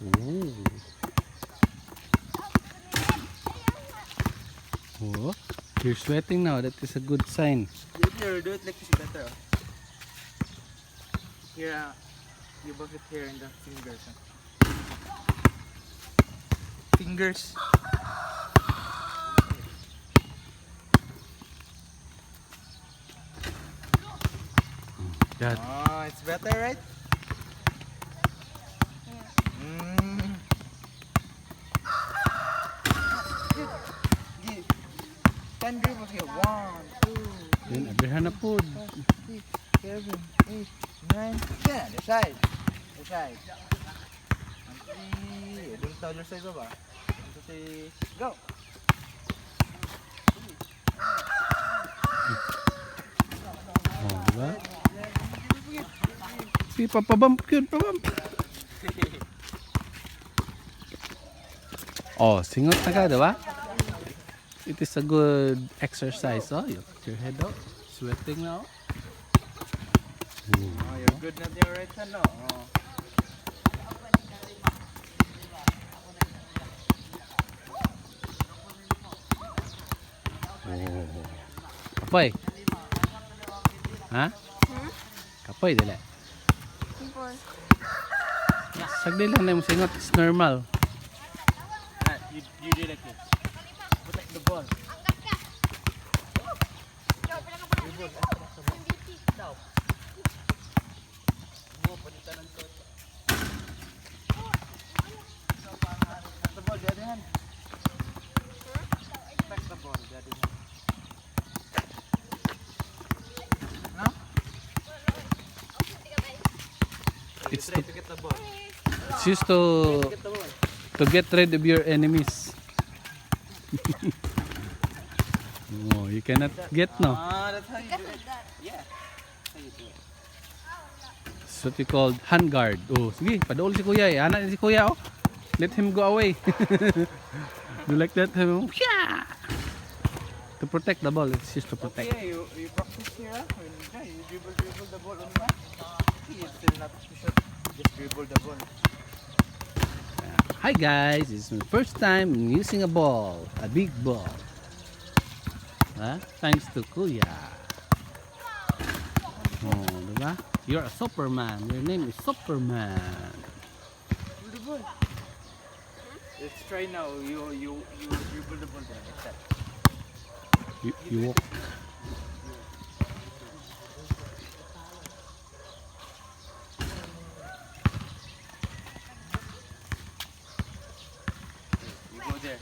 Ooh. Oh, you're sweating now. That is a good sign. Here, do it like this better. Here, you buff it here in the fingers. Fingers. That. Oh, it's better, right? Mm. Ten dribbles here. 1, 2, Yun, abrihan na po. 6, 7, 8, 9, 10. The side. The side. 1, 2, 3. Don't tell your side ba? 1, 2, 3. Go. Oh, diba? Sige, papabump yun, pabump. Oh, singot na ka, diba? It is a good exercise. Oh, you put your head up. Sweating now. Oh, you're good na your right hand, no? Oh. Oh. Kapoy. Ha? Kapoy, dili. Sagdi lang na yung singot. It's normal. You do like this. Protect the ball. The ball, the other hand. Protect the ball, the other hand. No? It's Try to get the ball. It's used to Get the ball. get rid of your enemies. Oh, you cannot get no. Ah, that's how you do it. Yeah. That's how you do it. It's what we call hand guard. Oh, sige, padool si kuya eh. Anak ni si kuya oh. Let him go away. Do like that. Yeah. To protect the ball. It's just to protect. Okay, you practice here. When you dribble the ball on the mat. It's still not too short. Just dribble the ball. Hi guys, it's my first time using a ball, a big ball. Thanks to Kuya. Oh, diba? You're a Superman. Your name is Superman. The ball. Let's try now. You dribble the ball there. Like that. You walk. You go there.